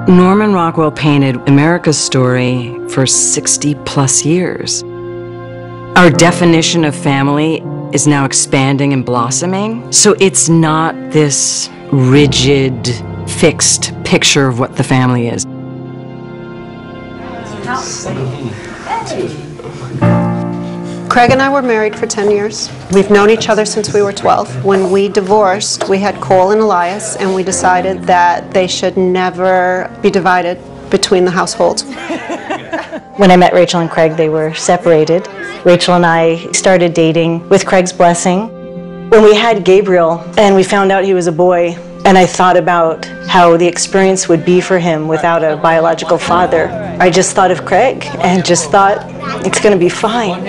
Norman Rockwell painted America's story for 60-plus years. Our definition of family is now expanding and blossoming, so it's not this rigid, fixed picture of what the family is. Craig and I were married for 10 years. We've known each other since we were 12. When we divorced, we had Cole and Elias, and we decided that they should never be divided between the households. When I met Rachel and Craig, they were separated. Rachel and I started dating with Craig's blessing. When we had Gabriel and we found out he was a boy, and I thought about how the experience would be for him without a biological father, I just thought of Craig and just thought, it's going to be fine.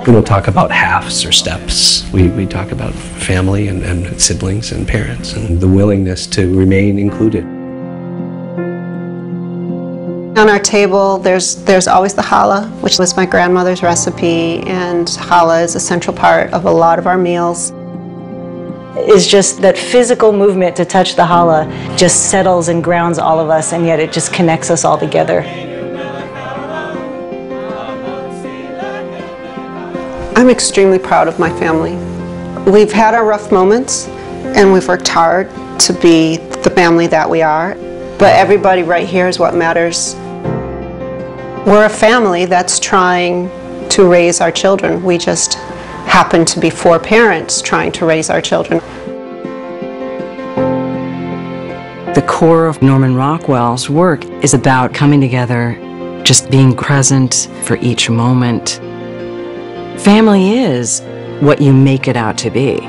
We don't talk about halves or steps. We talk about family and siblings and parents and the willingness to remain included. On our table, there's always the challah, which was my grandmother's recipe, and challah is a central part of a lot of our meals. Is just that physical movement to touch the challah just settles and grounds all of us, and yet it just connects us all together. I'm extremely proud of my family. We've had our rough moments, and we've worked hard to be the family that we are, but everybody right here is what matters. We're a family that's trying to raise our children. We just happen to be 4 parents trying to raise our children. The core of Norman Rockwell's work is about coming together, just being present for each moment. Family is what you make it out to be.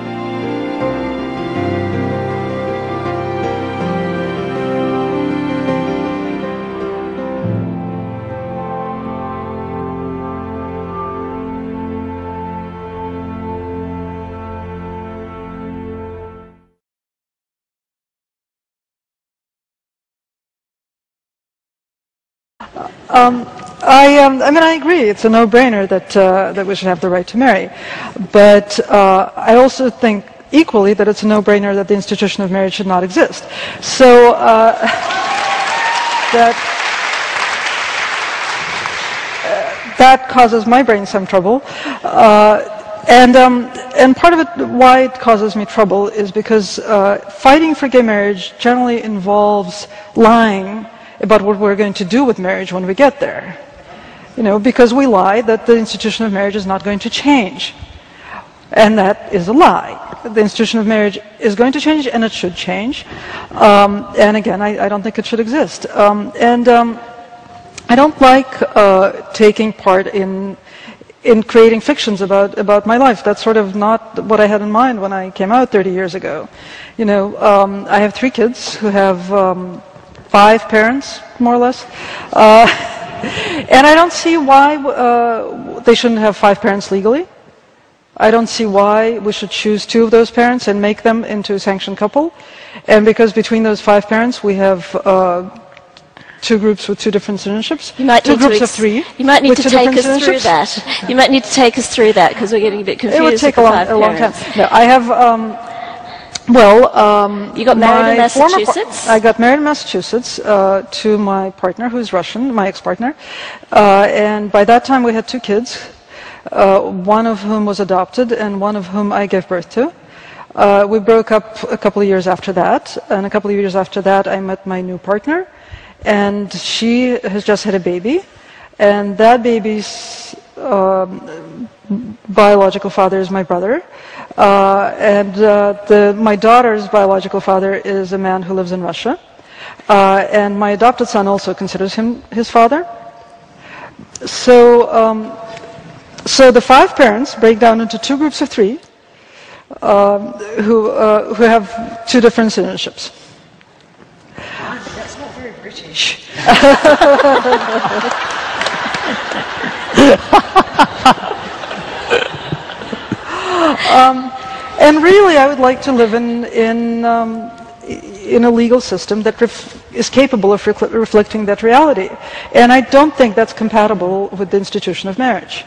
I agree. It's a no-brainer that we should have the right to marry. But I also think equally that it's a no-brainer that the institution of marriage should not exist. So that causes my brain some trouble. And part of it, why it causes me trouble, is because fighting for gay marriage generally involves lying about what we're going to do with marriage when we get there. You know, because we lie that the institution of marriage is not going to change. And that is a lie. The institution of marriage is going to change, and it should change. And again, I don't think it should exist. I don't like taking part in creating fictions about my life. That's sort of not what I had in mind when I came out 30 years ago. You know, I have 3 kids who have 5 parents, more or less. And I don't see why they shouldn't have 5 parents legally. I don't see why we should choose 2 of those parents and make them into a sanctioned couple. And because between those 5 parents we have 2 groups with 2 different citizenships, 2 groups of 3. You might need to take us through that. You might need to take us through that, because we're getting a bit confused. It would take a long time. No, I have, you got married in Massachusetts? I got married in Massachusetts to my partner, who's Russian, my ex-partner. And by that time we had 2 kids, one of whom was adopted and one of whom I gave birth to. We broke up a couple of years after that, and a couple of years after that I met my new partner, and she has just had a baby, and that baby's biological father is my brother, and my daughter's biological father is a man who lives in Russia, and my adopted son also considers him his father. So, so the 5 parents break down into 2 groups of 3 who have 2 different citizenships. That's not very British. And really, I would like to live in a legal system that is capable of reflecting that reality. And I don't think that's compatible with the institution of marriage.